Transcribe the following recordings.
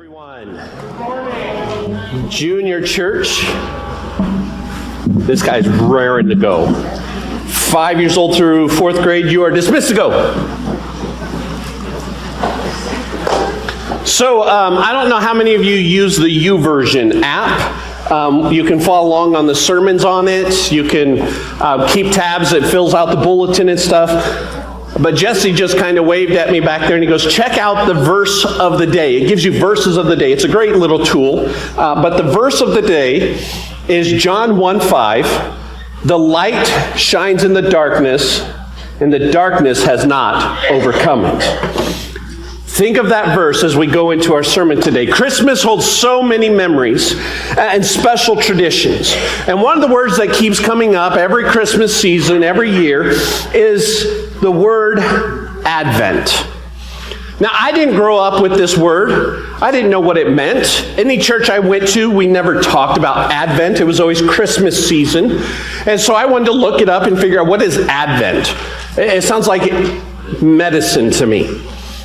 everyone. Junior church. This guy's raring to go. 5 years old through 4th grade, you are dismissed to go. So, I don't know how many of you use the YouVersion app. You can follow along on the sermons on it. You can keep tabs. It fills out the bulletin and stuff. But Jesse just kind of waved at me back there and he goes, check out the verse of the day. It gives you verses of the day. It's a great little tool. But the verse of the day is John 1:5. The light shines in the darkness, and the darkness has not overcome it. Think of that verse as we go into our sermon today. Christmas holds so many memories and special traditions. And one of the words that keeps coming up every Christmas season, every year, is the word Advent. Now, I didn't grow up with this word. I didn't know what it meant. Any church I went to, we never talked about Advent. It was always Christmas season. And so I wanted to look it up and figure out what is Advent. It sounds like medicine to me.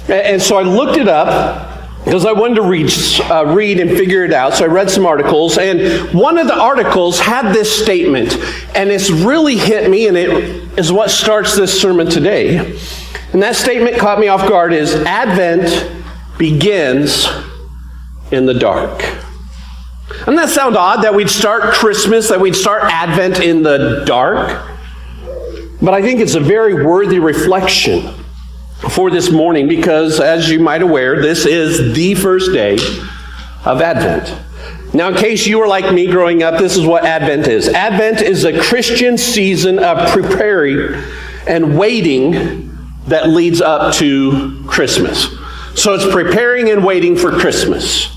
And so I looked it up because I wanted to read and figure it out. So I read some articles, and one of the articles had this statement, and it's really hit me, and it is what starts this sermon today. And that statement caught me off guard, is Advent begins in the dark. Doesn't that sound odd that we'd start Christmas, that we'd start Advent in the dark? But I think it's a very worthy reflection for this morning, because as you might aware, this is the first day of Advent. Now, in case you were like me growing up, this is what Advent is. Advent is a Christian season of preparing and waiting that leads up to Christmas. So it's preparing and waiting for Christmas.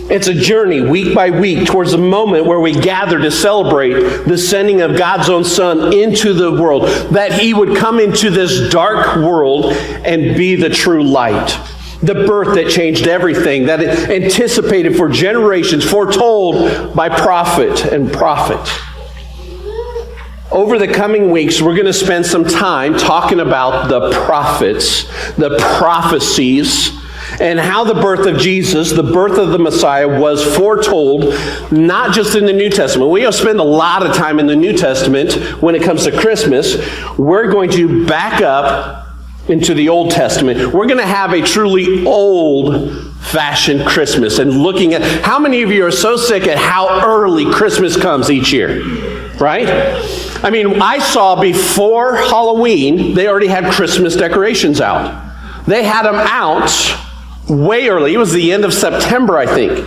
It's a journey week by week towards the moment where we gather to celebrate the sending of God's own Son into the world, that He would come into this dark world and be the true light. The birth that changed everything, that it anticipated for generations, foretold by prophet and prophet. Over the coming weeks, we're going to spend some time talking about the prophets, the prophecies, and how the birth of Jesus, the birth of the Messiah, was foretold, not just in the New Testament. We don't spend a lot of time in the New Testament when it comes to Christmas. We're going to back up into the Old Testament. We're going to have a truly old-fashioned Christmas, and looking at how many of you are so sick at how early Christmas comes each year, right? I mean, I saw before Halloween, they already had Christmas decorations out. They had them out way early. It was the end of September, I think.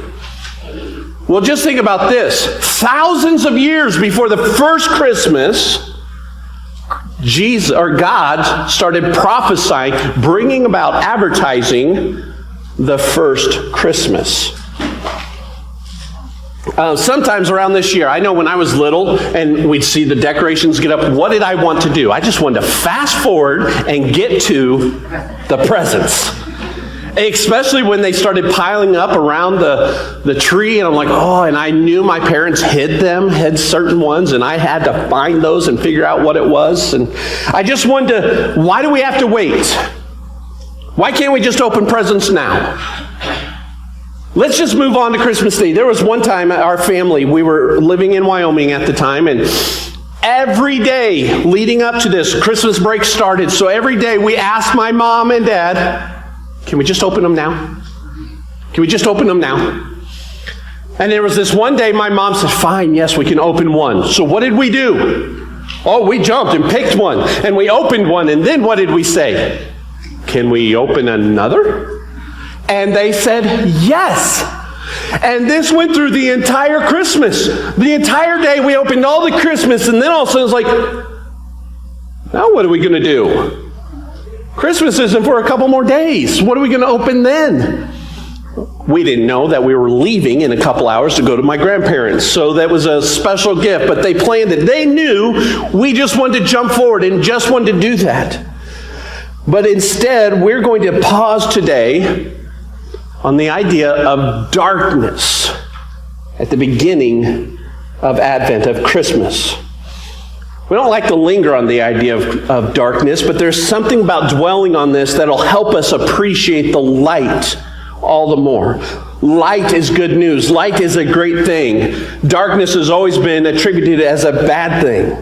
Well, just think about this. Thousands of years before the first Christmas, God started prophesying, bringing about advertising the first Christmas. Sometimes around this year, I know when I was little and we'd see the decorations get up, what did I want to do? I just wanted to fast forward and get to the presents. Especially when they started piling up around the tree, and I'm like, oh, and I knew my parents hid certain ones, and I had to find those and figure out what it was. And I just wanted to, why do we have to wait? Why can't we just open presents now? Let's just move on to Christmas Day. There was one time our family, we were living in Wyoming at the time, and every day leading up to this, Christmas break started. So every day we asked my mom and dad, can we just open them now? Can we just open them now? And there was this one day my mom said, fine, yes, we can open one. So what did we do? Oh, we jumped and picked one, and we opened one, and then what did we say? Can we open another? And they said, yes. And this went through the entire Christmas. The entire day we opened all the Christmas, and then all of a sudden it's like, now what are we going to do? Christmas isn't for a couple more days. What are we going to open then? We didn't know that we were leaving in a couple hours to go to my grandparents. So that was a special gift, but they planned it. They knew we just wanted to jump forward and just wanted to do that. But instead, we're going to pause today on the idea of darkness at the beginning of Advent, of Christmas. We don't like to linger on the idea of darkness, but there's something about dwelling on this that'll help us appreciate the light all the more. Light is good news. Light is a great thing. Darkness has always been attributed as a bad thing.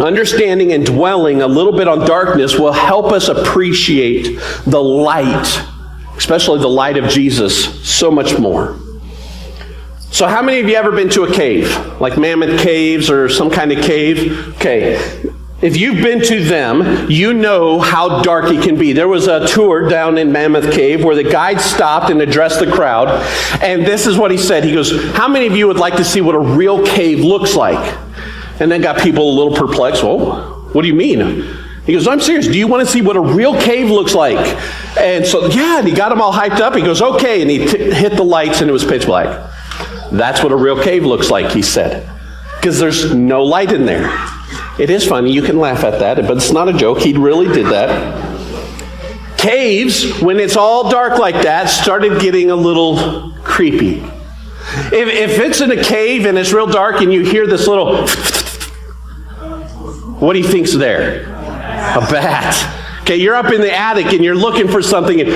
Understanding and dwelling a little bit on darkness will help us appreciate the light, especially the light of Jesus, so much more. So how many of you ever been to a cave? Like Mammoth Caves or some kind of cave? Okay. If you've been to them, you know how dark it can be. There was a tour down in Mammoth Cave where the guide stopped and addressed the crowd. And this is what he said. He goes, how many of you would like to see what a real cave looks like? And then got people a little perplexed. Well, what do you mean? He goes, I'm serious. Do you want to see what a real cave looks like? And so, yeah, and he got them all hyped up. He goes, okay. And he hit the lights and it was pitch black. That's what a real cave looks like, he said. Because there's no light in there. It is funny, you can laugh at that, but it's not a joke. He really did that. Caves, when it's all dark like that, started getting a little creepy. If it's in a cave and it's real dark and you hear this little, what do you think's there? A bat. Okay, you're up in the attic and you're looking for something, and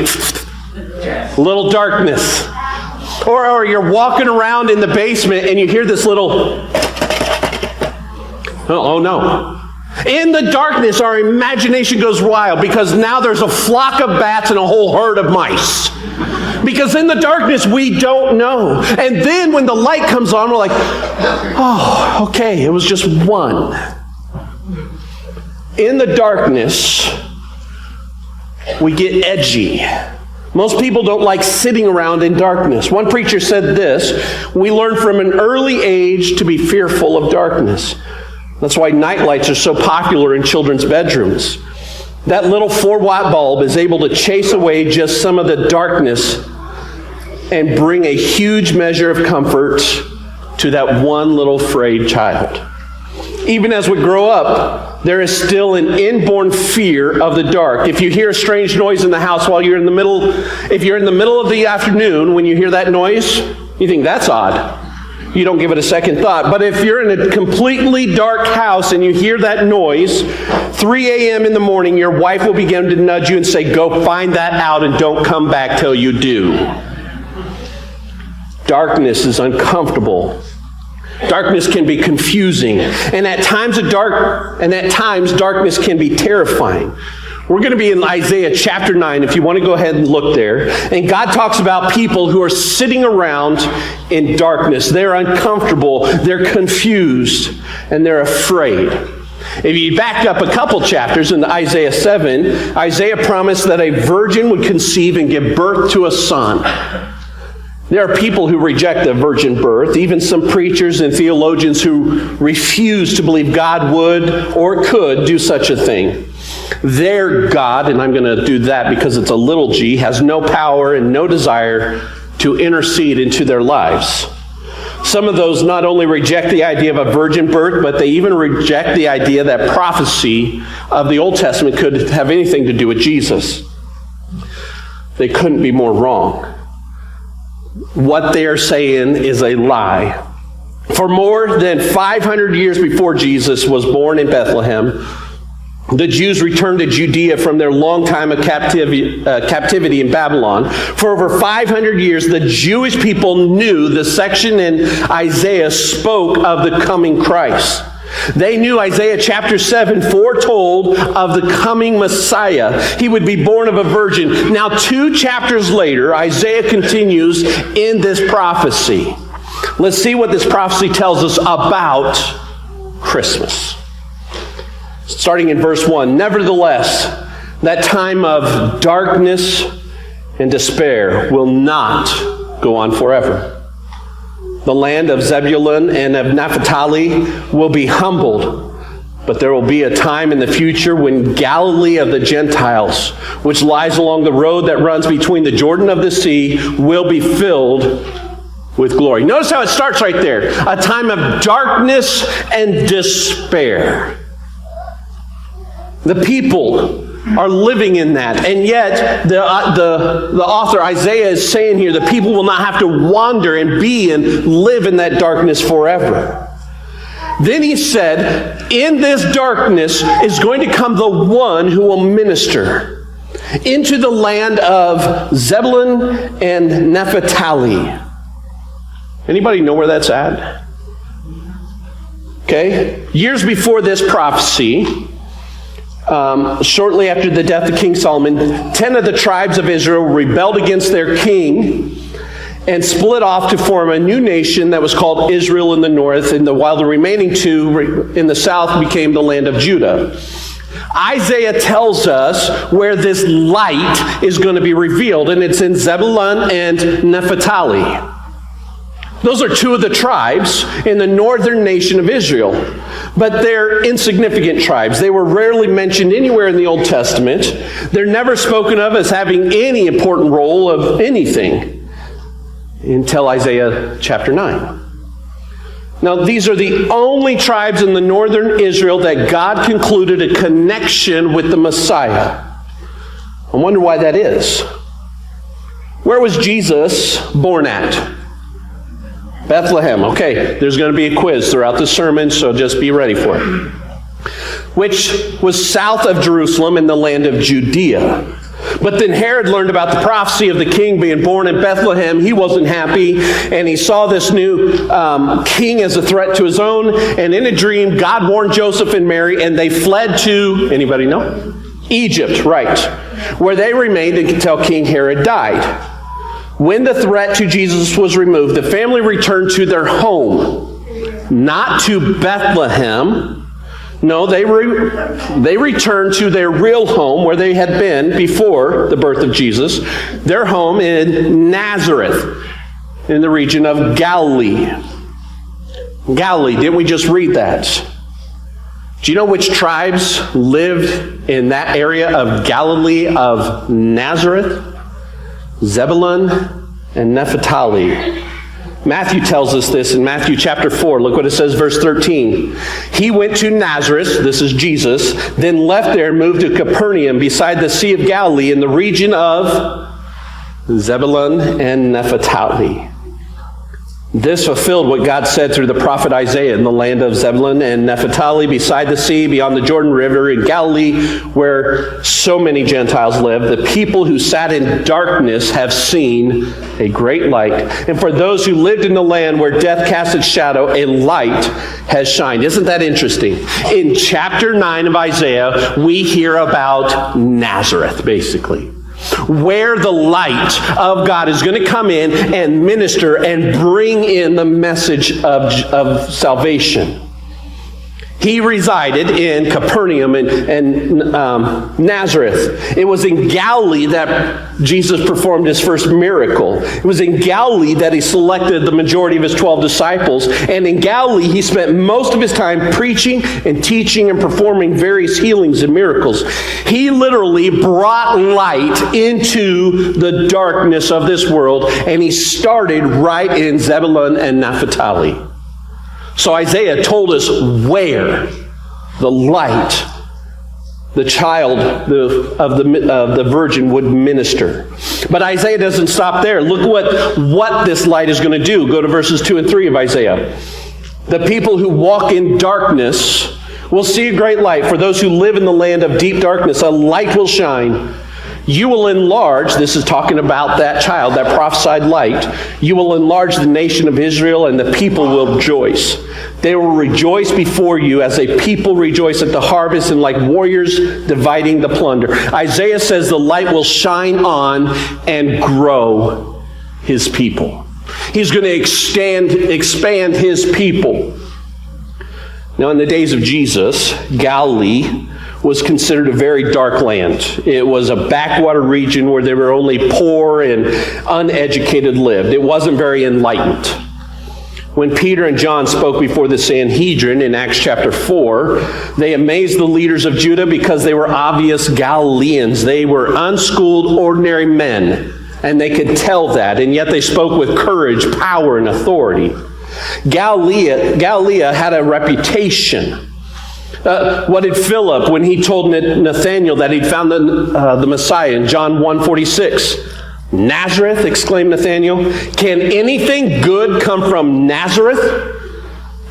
little darkness. Or you're walking around in the basement and you hear this little, oh no. In the darkness, our imagination goes wild because now there's a flock of bats and a whole herd of mice. Because in the darkness, we don't know. And then when the light comes on, we're like, oh, okay, it was just one. In the darkness, we get edgy. Most people don't like sitting around in darkness. One preacher said this, we learn from an early age to be fearful of darkness. That's why night lights are so popular in children's bedrooms. That little 4-watt bulb is able to chase away just some of the darkness and bring a huge measure of comfort to that one little afraid child. Even as we grow up, there is still an inborn fear of the dark. If you hear a strange noise in the house while you're in the middle, if you're in the middle of the afternoon when you hear that noise, you think that's odd. You don't give it a second thought. But if you're in a completely dark house and you hear that noise, 3 a.m. in the morning, your wife will begin to nudge you and say, go find that out and don't come back till you do. Darkness is uncomfortable. Darkness can be confusing. And at times darkness can be terrifying. We're going to be in Isaiah chapter 9, if you want to go ahead and look there. And God talks about people who are sitting around in darkness. They're uncomfortable, they're confused, and they're afraid. If you back up a couple chapters in Isaiah 7, Isaiah promised that a virgin would conceive and give birth to a son. There are people who reject the virgin birth, even some preachers and theologians who refuse to believe God would or could do such a thing. Their God, and I'm going to do that because it's a little g, has no power and no desire to intercede into their lives. Some of those not only reject the idea of a virgin birth, but they even reject the idea that prophecy of the Old Testament could have anything to do with Jesus. They couldn't be more wrong. What they are saying is a lie. For more than 500 years before Jesus was born in Bethlehem, the Jews returned to Judea from their long time of captivity in Babylon. For over 500 years, the Jewish people knew the section in Isaiah spoke of the coming Christ. They knew Isaiah chapter 7 foretold of the coming Messiah. He would be born of a virgin. Now, 2 chapters later, Isaiah continues in this prophecy. Let's see what this prophecy tells us about Christmas. Starting in verse 1, nevertheless, that time of darkness and despair will not go on forever. The land of Zebulun and of Naphtali will be humbled, but there will be a time in the future when Galilee of the Gentiles, which lies along the road that runs between the Jordan of the sea, will be filled with glory. Notice how it starts right there. A time of darkness and despair. The people are living in that. And yet, the author Isaiah is saying here, the people will not have to wander and be and live in that darkness forever. Then he said, in this darkness is going to come the one who will minister. into the land of Zebulun and Naphtali. Anybody know where that's at? Okay. Years before this prophecy, shortly after the death of King Solomon, 10 of the tribes of Israel rebelled against their king and split off to form a new nation that was called Israel in the north, while the remaining 2 in the south became the land of Judah. Isaiah tells us where this light is going to be revealed, and it's in Zebulun and Naphtali. Those are 2 of the tribes in the northern nation of Israel. But they're insignificant tribes. They were rarely mentioned anywhere in the Old Testament. They're never spoken of as having any important role of anything until Isaiah chapter 9. Now, these are the only tribes in the northern Israel that God concluded a connection with the Messiah. I wonder why that is. Where was Jesus born at? Bethlehem. Okay, there's going to be a quiz throughout the sermon, so just be ready for it. Which was south of Jerusalem in the land of Judea. But then Herod learned about the prophecy of the king being born in Bethlehem. He wasn't happy, and he saw this new king as a threat to his own. And in a dream, God warned Joseph and Mary, and they fled to, anybody know? Egypt, right. Where they remained until King Herod died. When the threat to Jesus was removed, the family returned to their home, not to Bethlehem. No, they returned to their real home where they had been before the birth of Jesus, their home in Nazareth, in the region of Galilee. Galilee, didn't we just read that? Do you know which tribes lived in that area of Galilee of Nazareth? Zebulun and Naphtali. Matthew tells us this in Matthew chapter 4. Look what it says, verse 13. He went to Nazareth, this is Jesus, then left there and moved to Capernaum beside the Sea of Galilee in the region of Zebulun and Naphtali. This fulfilled what God said through the prophet Isaiah in the land of Zebulun and Naphtali, beside the sea, beyond the Jordan River in Galilee, where so many Gentiles live. The people who sat in darkness have seen a great light. And for those who lived in the land where death cast its shadow, a light has shined. Isn't that interesting? In chapter 9 of Isaiah, we hear about Nazareth, basically, where the light of God is going to come in and minister and bring in the message of salvation. He resided in Capernaum and Nazareth. It was in Galilee that Jesus performed his first miracle. It was in Galilee that he selected the majority of his 12 disciples. And in Galilee, he spent most of his time preaching and teaching and performing various healings and miracles. He literally brought light into the darkness of this world, and he started right in Zebulun and Naphtali. So Isaiah told us where the light, the child of the virgin would minister. But Isaiah doesn't stop there. Look what this light is going to do. Go to verses 2 and 3 of Isaiah. The people who walk in darkness will see a great light. For those who live in the land of deep darkness, a light will shine. You will enlarge, this is talking about that child, that prophesied light. You will enlarge the nation of Israel, and the people will rejoice. They will rejoice before you as a people rejoice at the harvest, and like warriors dividing the plunder. Isaiah says the light will shine on and grow his people. He's going to expand his people. Now, in the days of Jesus, Galilee was considered a very dark land. It was a backwater region where there were only poor and uneducated lived. It wasn't very enlightened. When Peter and John spoke before the Sanhedrin in Acts chapter 4, they amazed the leaders of Judah because they were obvious Galileans. They were unschooled, ordinary men, and they could tell that, and yet they spoke with courage, power, and authority. Galilee had a reputation. What did Philip when he told Nathanael that he'd found the Messiah in John 1:46? Nazareth, exclaimed Nathanael. Can anything good come from Nazareth?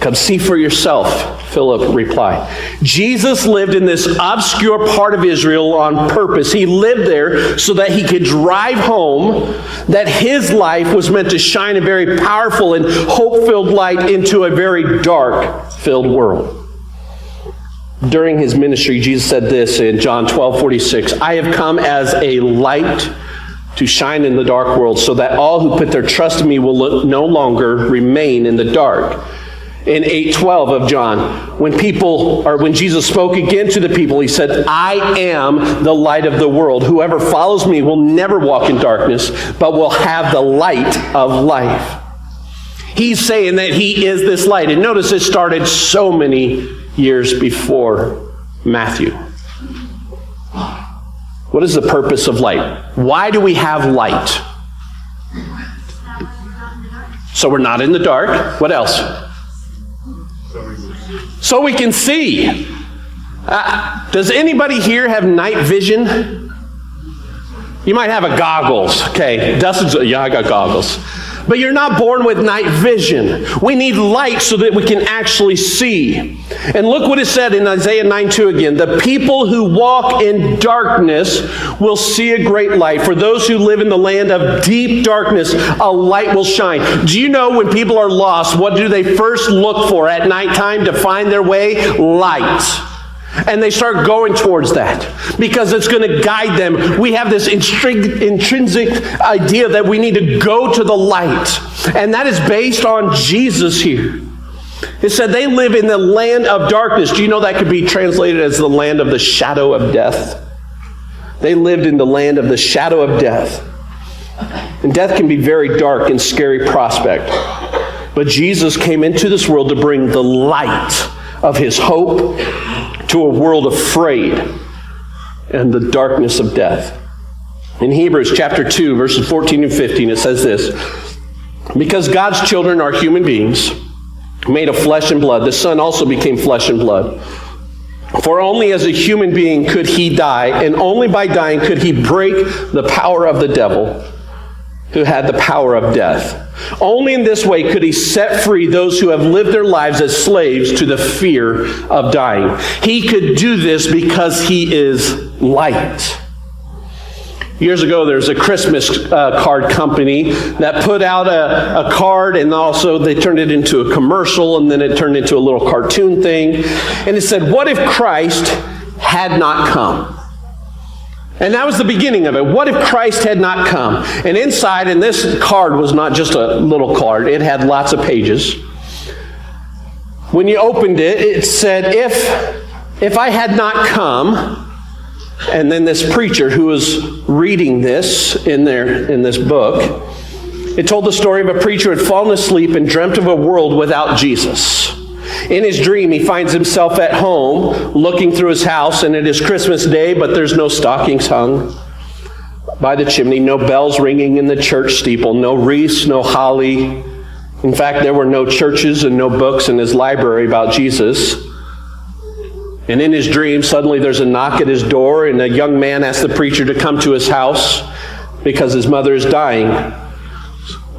Come see for yourself, Philip replied. Jesus lived in this obscure part of Israel on purpose. He lived there so that he could drive home that his life was meant to shine a very powerful and hope-filled light into a very dark-filled world. During his ministry, Jesus said this in John 12:46, I have come as a light to shine in the dark world so that all who put their trust in me will no longer remain in the dark. In 8:12 of John, when Jesus spoke again to the people, he said, I am the light of the world. Whoever follows me will never walk in darkness, but will have the light of life. He's saying that he is this light. And notice it started so many years before Matthew. What is the purpose of light? Why do we have light? So we're not in the dark. What else? So we can see. Does anybody here have night vision? You might have a goggles. Okay, Dustin's, yeah, I got goggles. But you're not born with night vision. We need light so that we can actually see. And look what it said in Isaiah 9:2 again. The people who walk in darkness will see a great light. For those who live in the land of deep darkness, a light will shine. Do you know when people are lost, what do they first look for at nighttime to find their way? Light. And they start going towards that because it's going to guide them. We have this intrinsic idea that we need to go to the light. And that is based on Jesus here. It said they live in the land of darkness. Do you know that could be translated as the land of the shadow of death? They lived in the land of the shadow of death. And death can be very dark and scary prospect. But Jesus came into this world to bring the light of his hope to a world afraid and the darkness of death. In Hebrews chapter 2, verses 14 and 15, it says this, because God's children are human beings, made of flesh and blood, the Son also became flesh and blood. For only as a human being could he die, and only by dying could he break the power of the devil, who had the power of death. Only in this way could he set free those who have lived their lives as slaves to the fear of dying. He could do this because he is light. Years ago, there was a Christmas card company that put out a card, and also they turned it into a commercial, and then it turned into a little cartoon thing. And it said, what if Christ had not come? And that was the beginning of it. What if Christ had not come? And inside, and this card was not just a little card, it had lots of pages. When you opened it, it said, if I had not come, and then this preacher who was reading this in this book, it told the story of a preacher who had fallen asleep and dreamt of a world without Jesus. In his dream, he finds himself at home, looking through his house, and it is Christmas Day, but there's no stockings hung by the chimney, no bells ringing in the church steeple, no wreaths, no holly. In fact, there were no churches and no books in his library about Jesus. And in his dream, suddenly there's a knock at his door, and a young man asks the preacher to come to his house because his mother is dying.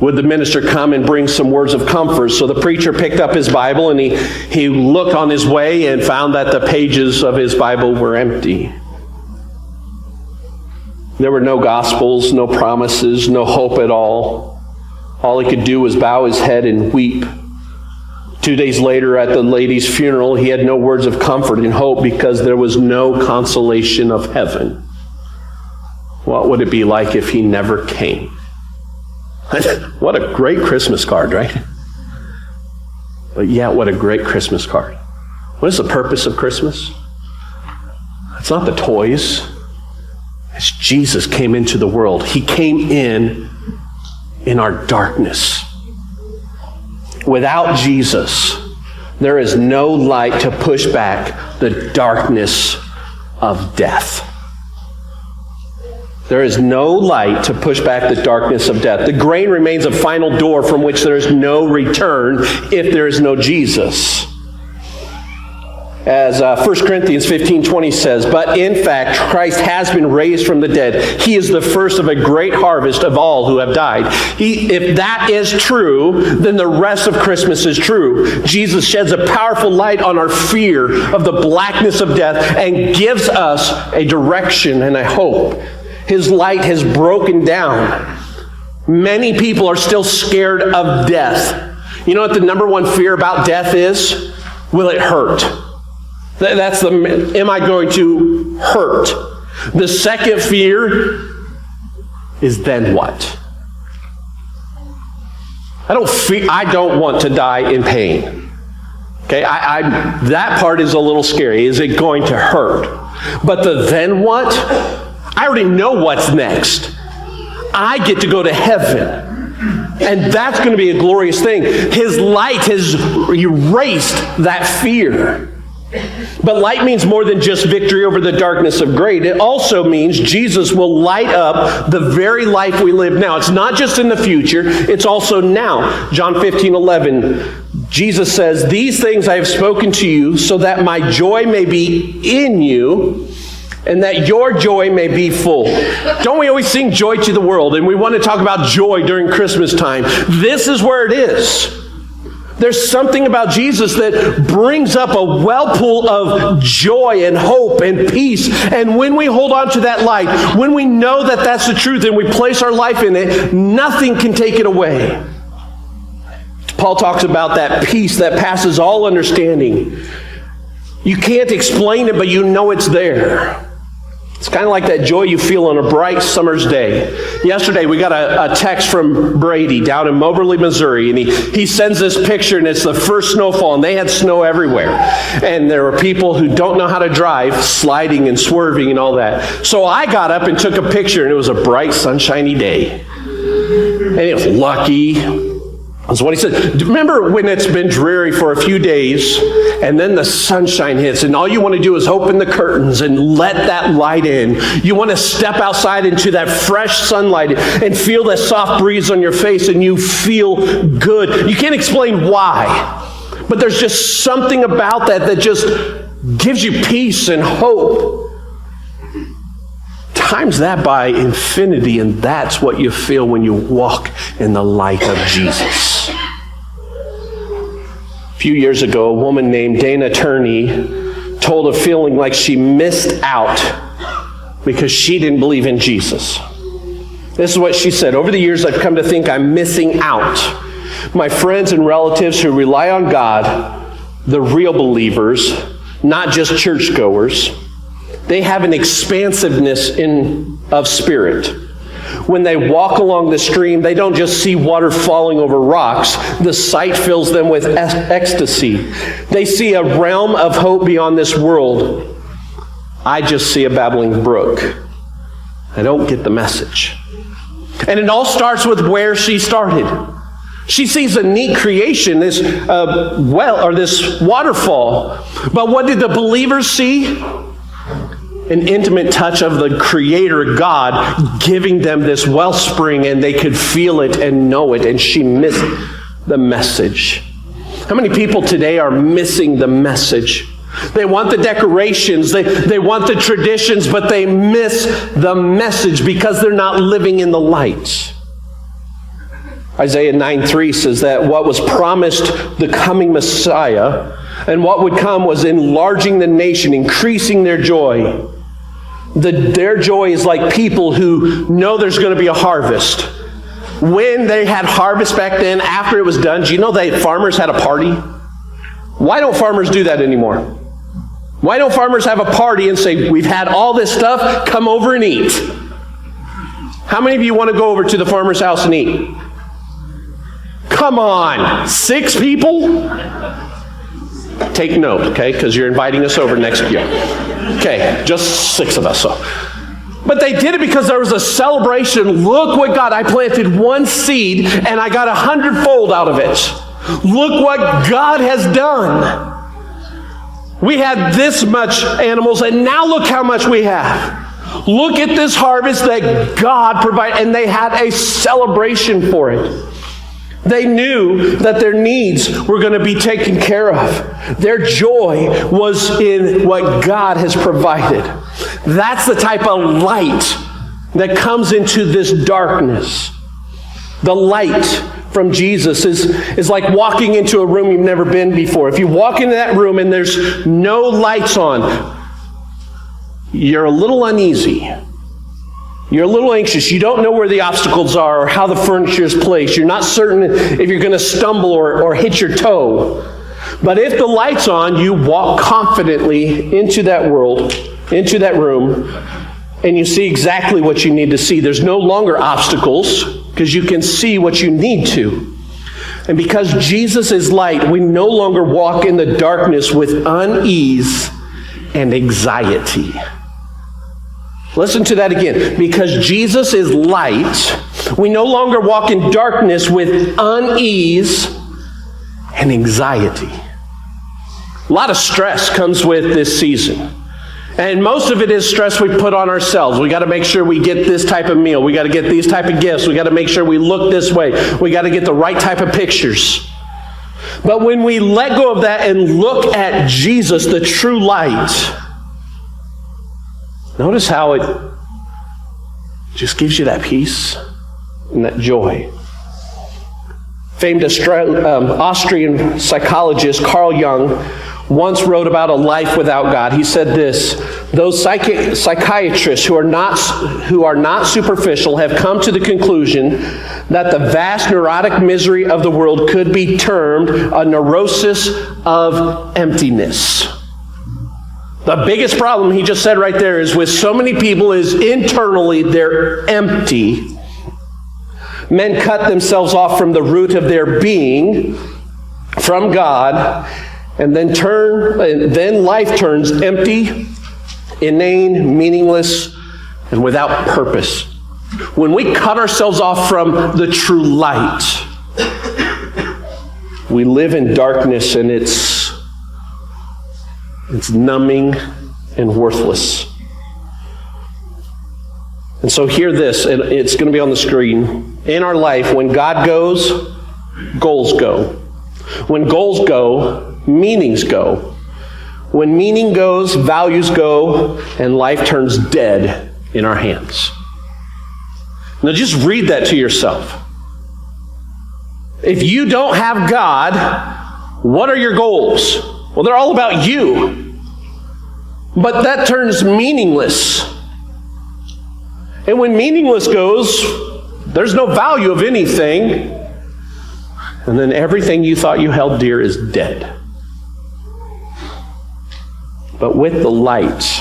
Would the minister come and bring some words of comfort? So the preacher picked up his Bible, and he looked on his way and found that the pages of his Bible were empty. There were no gospels, no promises, no hope at all. All he could do was bow his head and weep. 2 days later at the lady's funeral, he had no words of comfort and hope because there was no consolation of heaven. What would it be like if he never came? What a great Christmas card, right? But yeah, what a great Christmas card. What is the purpose of Christmas? It's not the toys. It's Jesus came into the world. He came in our darkness. Without Jesus, there is no light to push back the darkness of death. There is no light to push back the darkness of death. The grave remains a final door from which there is no return if there is no Jesus. As 1 Corinthians 15:20 says, but in fact, Christ has been raised from the dead. He is the first of a great harvest of all who have died. If that is true, then the rest of Christmas is true. Jesus sheds a powerful light on our fear of the blackness of death and gives us a direction and a hope. His light has broken down. Many people are still scared of death. You know what the number one fear about death is? Will it hurt? That's am I going to hurt? The second fear is then what? I don't want to die in pain. Okay, that part is a little scary. Is it going to hurt? But the then what? I already know what's next. I get to go to heaven. And that's going to be a glorious thing. His light has erased that fear. But light means more than just victory over the darkness of grave. It also means Jesus will light up the very life we live now. It's not just in the future, it's also now. John 15:11, Jesus says, these things I have spoken to you so that my joy may be in you and that your joy may be full. Don't we always sing joy to the world? And we want to talk about joy during Christmas time. This is where it is. There's something about Jesus that brings up a whirlpool of joy and hope and peace. And when we hold on to that light, when we know that that's the truth and we place our life in it, nothing can take it away. Paul talks about that peace that passes all understanding. You can't explain it, but you know it's there. It's kind of like that joy you feel on a bright summer's day. Yesterday, we got a text from Brady down in Moberly, Missouri, and he sends this picture, and it's the first snowfall, and they had snow everywhere. And there were people who don't know how to drive, sliding and swerving and all that. So I got up and took a picture, and it was a bright, sunshiny day. And it was lucky. That's what he said. Remember when it's been dreary for a few days and then the sunshine hits and all you want to do is open the curtains and let that light in. You want to step outside into that fresh sunlight and feel that soft breeze on your face and you feel good. You can't explain why, but there's just something about that just gives you peace and hope. Times that by infinity, and that's what you feel when you walk in the light of Jesus. A few years ago, a woman named Dana Turney told of feeling like she missed out because she didn't believe in Jesus. This is what she said. Over the years, I've come to think I'm missing out. My friends and relatives who rely on God, the real believers, not just churchgoers, they have an expansiveness of spirit. When they walk along the stream, they don't just see water falling over rocks. The sight fills them with ecstasy. They see a realm of hope beyond this world. I just see a babbling brook. I don't get the message. And it all starts with where she started. She sees a neat creation, this this waterfall. But what did the believers see? An intimate touch of the Creator God giving them this wellspring, and they could feel it and know it, and she missed the message. How many people today are missing the message? They want the decorations, they want the traditions, but they miss the message because they're not living in the light. Isaiah 9:3 says that what was promised the coming Messiah and what would come was enlarging the nation, increasing their joy. Their joy is like people who know there's going to be a harvest. When they had harvest back then, after it was done, do you know that farmers had a party? Why don't farmers do that anymore? Why don't farmers have a party and say, we've had all this stuff, come over and eat? How many of you want to go over to the farmer's house and eat? Come on, 6 people? Take note, okay, because you're inviting us over next year. Okay, just 6 of us. So. But they did it because there was a celebration. Look what God, I planted 1 seed and I got 100-fold out of it. Look what God has done. We had this much animals and now look how much we have. Look at this harvest that God provided, and they had a celebration for it. They knew that their needs were going to be taken care of. Their joy was in what God has provided. That's the type of light that comes into this darkness. The light from Jesus is like walking into a room you've never been before. If you walk into that room and there's no lights on, you're a little uneasy. You're a little anxious. You don't know where the obstacles are or how the furniture is placed. You're not certain if you're going to stumble or hit your toe. But if the light's on, you walk confidently into that world, into that room, and you see exactly what you need to see. There's no longer obstacles because you can see what you need to. And because Jesus is light, we no longer walk in the darkness with unease and anxiety. Listen to that again. Because Jesus is light, we no longer walk in darkness with unease and anxiety. A lot of stress comes with this season. And most of it is stress we put on ourselves. We got to make sure we get this type of meal. We got to get these type of gifts. We got to make sure we look this way. We got to get the right type of pictures. But when we let go of that and look at Jesus, the true light, notice how it just gives you that peace and that joy. Famed Austrian psychologist Carl Jung once wrote about a life without God. He said this: those psychiatrists who are not superficial have come to the conclusion that the vast neurotic misery of the world could be termed a neurosis of emptiness. The biggest problem, he just said right there, is with so many people is internally they're empty. Men cut themselves off from the root of their being, from God, and then life turns empty, inane, meaningless, and without purpose. When we cut ourselves off from the true light, we live in darkness, and it's numbing and worthless. And so hear this, and it's going to be on the screen. In our life, when God goes, goals go. When goals go, meanings go. When meaning goes, values go, and life turns dead in our hands. Now just read that to yourself. If you don't have God, what are your goals? Well, they're all about you. But that turns meaningless. And when meaningless goes, there's no value of anything. And then everything you thought you held dear is dead. But with the light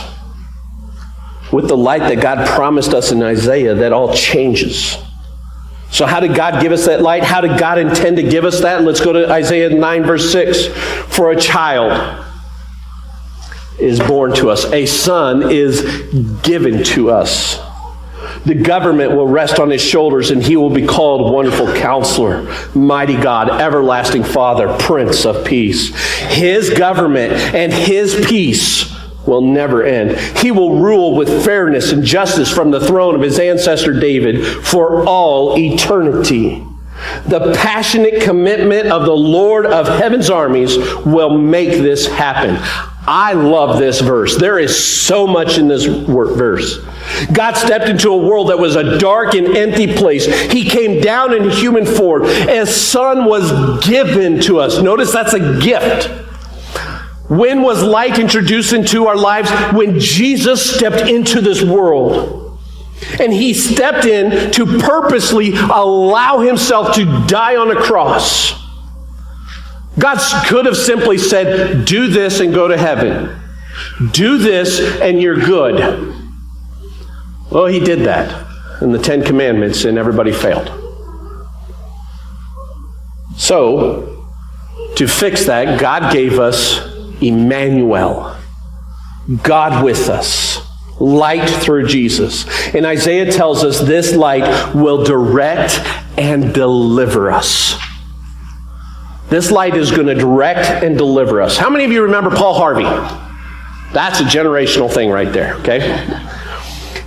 that God promised us in Isaiah, that all changes. So how did God give us that light? How did God intend to give us that? Let's go to Isaiah 9, verse 6. For a child is born to us. A son is given to us. The government will rest on his shoulders, and he will be called Wonderful Counselor, Mighty God, Everlasting Father, Prince of Peace. His government and his peace will never end. He will rule with fairness and justice from the throne of his ancestor David for all eternity. The passionate commitment of the Lord of heaven's armies will make this happen. I love this verse. There is so much in this verse. God stepped into a world that was a dark and empty place. He came down in human form. A son was given to us. Notice that's a gift. When was light introduced into our lives? When Jesus stepped into this world. And he stepped in to purposely allow himself to die on a cross. God could have simply said, do this and go to heaven. Do this and you're good. Well, he did that in the 10 Commandments, and everybody failed. So, to fix that, God gave us Emmanuel, God with us, light through Jesus. And Isaiah tells us this light will direct and deliver us. This light is going to direct and deliver us. How many of you remember Paul Harvey? That's a generational thing right there, okay?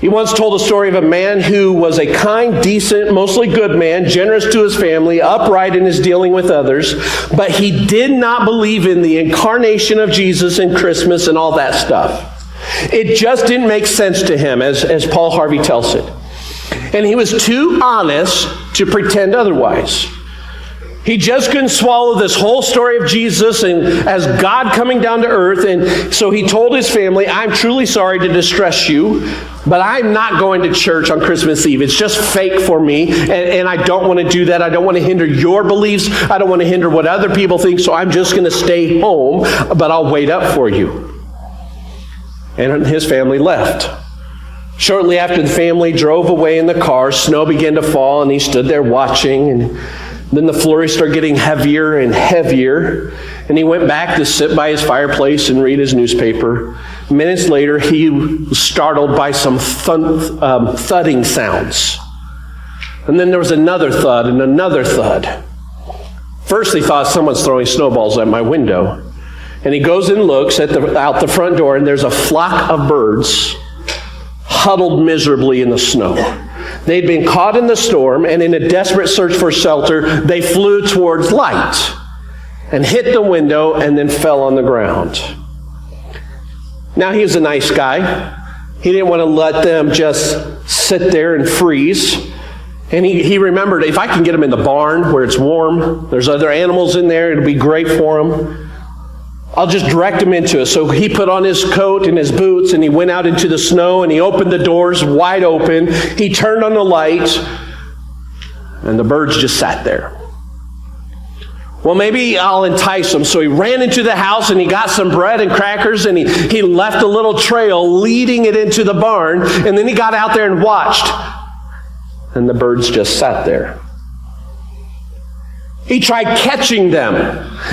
He once told a story of a man who was a kind, decent, mostly good man, generous to his family, upright in his dealing with others, but he did not believe in the incarnation of Jesus and Christmas and all that stuff. It just didn't make sense to him, as Paul Harvey tells it. And he was too honest to pretend otherwise. He just couldn't swallow this whole story of Jesus and as God coming down to earth. And so he told his family, I'm truly sorry to distress you, but I'm not going to church on Christmas Eve. It's just fake for me, and I don't want to do that. I don't want to hinder your beliefs. I don't want to hinder what other people think, so I'm just going to stay home, but I'll wait up for you. And his family left. Shortly after the family drove away in the car, snow began to fall, and he stood there watching, and then the flurries started getting heavier and heavier, and he went back to sit by his fireplace and read his newspaper. Minutes later, he was startled by some thudding sounds. And then there was another thud and another thud. First, he thought someone's throwing snowballs at my window. And he goes and looks out the front door, and there's a flock of birds huddled miserably in the snow. They'd been caught in the storm, and in a desperate search for shelter, they flew towards light and hit the window and then fell on the ground. Now, he was a nice guy. He didn't want to let them just sit there and freeze. And he remembered, if I can get them in the barn where it's warm, there's other animals in there, it'll be great for them. I'll just direct him into it. So he put on his coat and his boots, and he went out into the snow, and he opened the doors wide open. He turned on the light, and the birds just sat there. Well, maybe I'll entice him. So he ran into the house, and he got some bread and crackers, and he left a little trail leading it into the barn, and then he got out there and watched, and the birds just sat there. He tried catching them.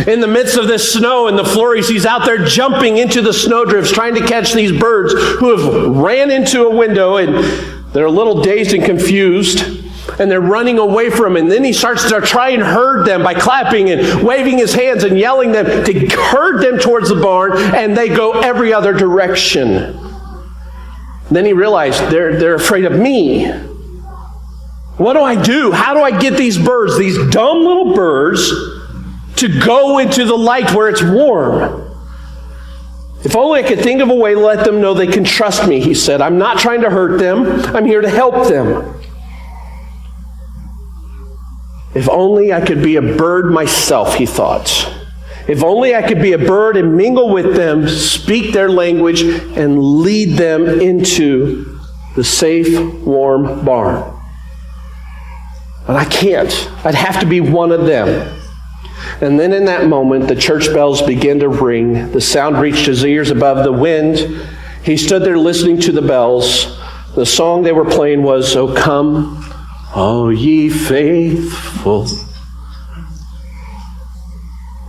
In the midst of this snow and the flurries, he's out there jumping into the snowdrifts, trying to catch these birds who have ran into a window, and they're a little dazed and confused, and they're running away from him. And then he starts to try and herd them by clapping and waving his hands and yelling them to herd them towards the barn, and they go every other direction. Then he realized they're afraid of me. What do I do? How do I get these birds, these dumb little birds, to go into the light where it's warm? If only I could think of a way to let them know they can trust me, he said. I'm not trying to hurt them. I'm here to help them. If only I could be a bird myself, he thought. If only I could be a bird and mingle with them, speak their language, and lead them into the safe, warm barn. But I can't. I'd have to be one of them. And then in that moment, the church bells began to ring. The sound reached his ears above the wind. He stood there listening to the bells. The song they were playing was, "O come, all ye faithful."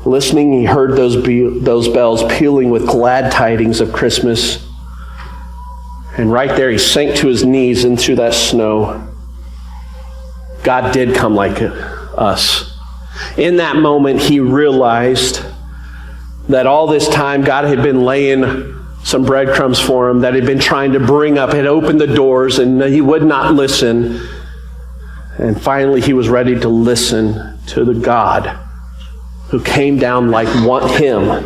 Listening, he heard those bells pealing with glad tidings of Christmas. And right there, he sank to his knees into that snow. God did come like us. In that moment, he realized that all this time, God had been laying some breadcrumbs for him, that had been trying to bring up, had opened the doors, and he would not listen. And finally, he was ready to listen to the God who came down like him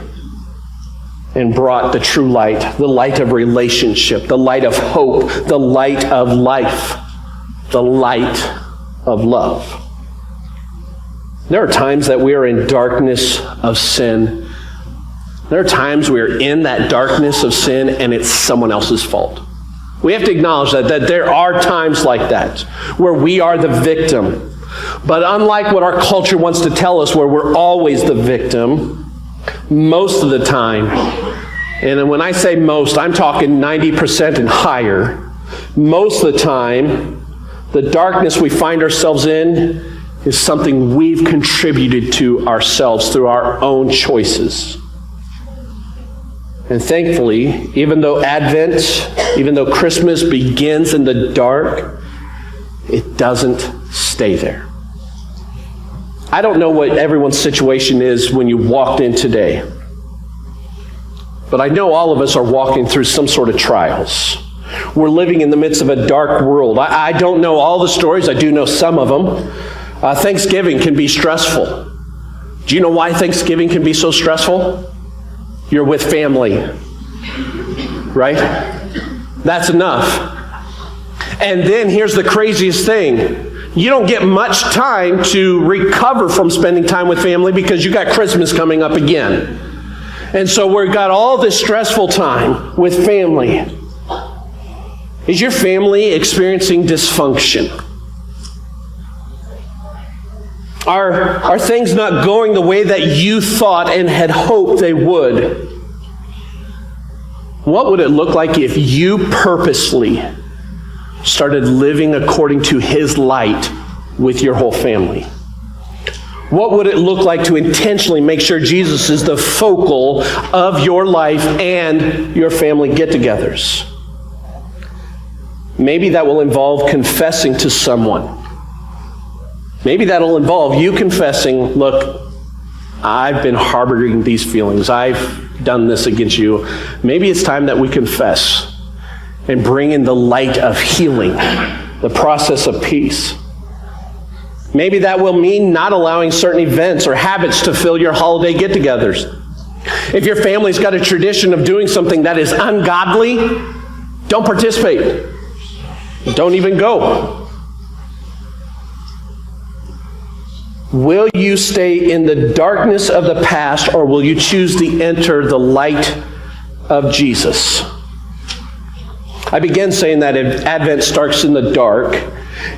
and brought the true light, the light of relationship, the light of hope, the light of life, the light of love. There are times that we are in darkness of sin. There are times we are in that darkness of sin and it's someone else's fault. We have to acknowledge that there are times like that where we are the victim. But unlike what our culture wants to tell us, where we're always the victim, most of the time, and when I say most, I'm talking 90% and higher, most of the time, the darkness we find ourselves in is something we've contributed to ourselves through our own choices. And thankfully, even though Advent, even though Christmas begins in the dark, it doesn't stay there. I don't know what everyone's situation is when you walked in today, but I know all of us are walking through some sort of trials. We're living in the midst of a dark world. I don't know all the stories. I do know some of them. Thanksgiving can be stressful. Do you know why Thanksgiving can be so stressful? You're with family, right? That's enough. And then here's the craziest thing. You don't get much time to recover from spending time with family because you got Christmas coming up again. And so we've got all this stressful time with family. Is your family experiencing dysfunction? Are things not going the way that you thought and had hoped they would? What would it look like if you purposely started living according to His light with your whole family? What would it look like to intentionally make sure Jesus is the focal of your life and your family get-togethers? Maybe that will involve confessing to someone. Maybe that'll involve you confessing, look, I've been harboring these feelings. I've done this against you. Maybe it's time that we confess and bring in the light of healing, the process of peace. Maybe that will mean not allowing certain events or habits to fill your holiday get-togethers. If your family's got a tradition of doing something that is ungodly, don't participate. Don't even go. Will you stay in the darkness of the past, or will you choose to enter the light of Jesus? I began saying that Advent starts in the dark,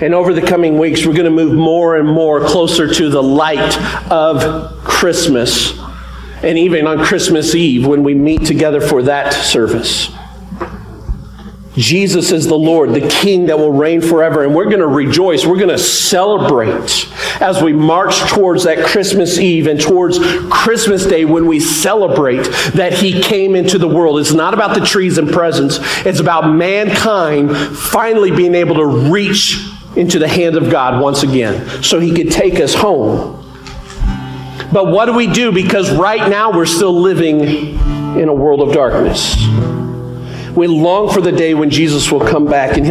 and over the coming weeks we're going to move more and more closer to the light of Christmas, and even on Christmas Eve when we meet together for that service. Jesus is the Lord, the King that will reign forever, and we're going to rejoice. We're going to celebrate as we march towards that Christmas Eve and towards Christmas Day when we celebrate that He came into the world. It's not about the trees and presents. It's about mankind finally being able to reach into the hand of God once again so He could take us home. But what do we do? Because right now we're still living in a world of darkness. We long for the day when Jesus will come back and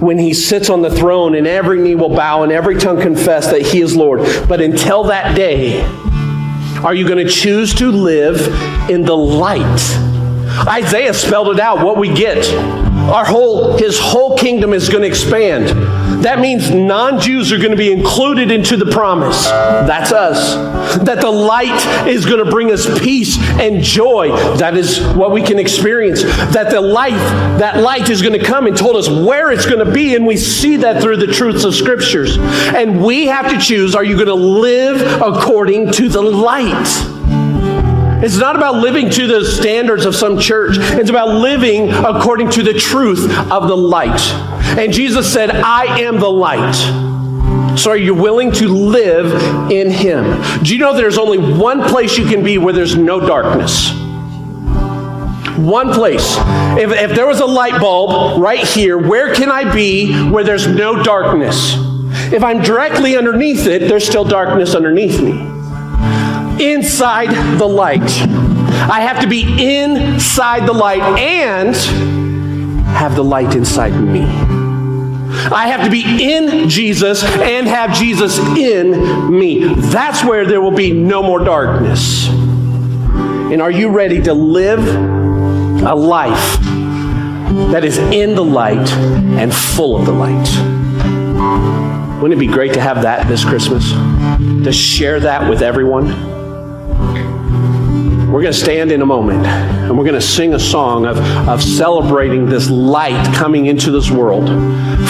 when He sits on the throne and every knee will bow and every tongue confess that He is Lord. But until that day, are you going to choose to live in the light? Isaiah spelled it out, what we get. His whole kingdom is going to expand. That means non-Jews are going to be included into the promise. That's us. That the light is going to bring us peace and joy. That is what we can experience. That light is going to come and told us where it's going to be, and we see that through the truths of Scriptures. And we have to choose, are you going to live according to the light? It's not about living to the standards of some church. It's about living according to the truth of the light. And Jesus said, I am the light. So are you willing to live in Him? Do you know there's only one place you can be where there's no darkness? One place. If there was a light bulb right here, where can I be where there's no darkness? If I'm directly underneath it, there's still darkness underneath me. Inside the light. I have to be inside the light and have the light inside me. I have to be in Jesus and have Jesus in me. That's where there will be no more darkness. And are you ready to live a life that is in the light and full of the light? Wouldn't it be great to have that this Christmas? To share that with everyone? We're going to stand in a moment and we're going to sing a song of celebrating this light coming into this world,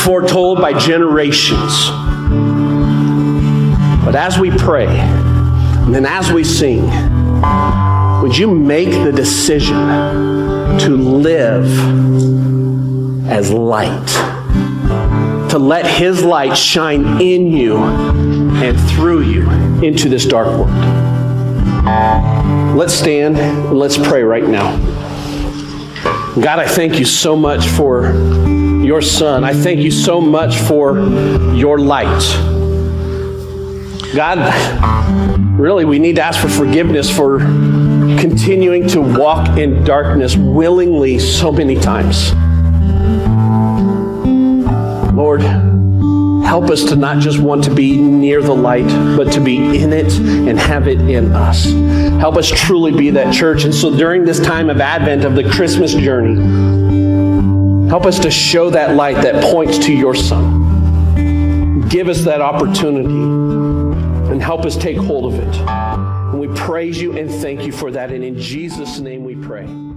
foretold by generations. But as we pray, and then as we sing, would you make the decision to live as light? To let His light shine in you and through you into this dark world. Let's stand and let's pray right now. God, I thank you so much for your Son. I thank you so much for your light. God, really, we need to ask for forgiveness for continuing to walk in darkness willingly so many times. Lord, help us to not just want to be near the light, but to be in it and have it in us. Help us truly be that church. And so during this time of Advent, of the Christmas journey, help us to show that light that points to your Son. Give us that opportunity and help us take hold of it. And we praise you and thank you for that. And in Jesus' name we pray.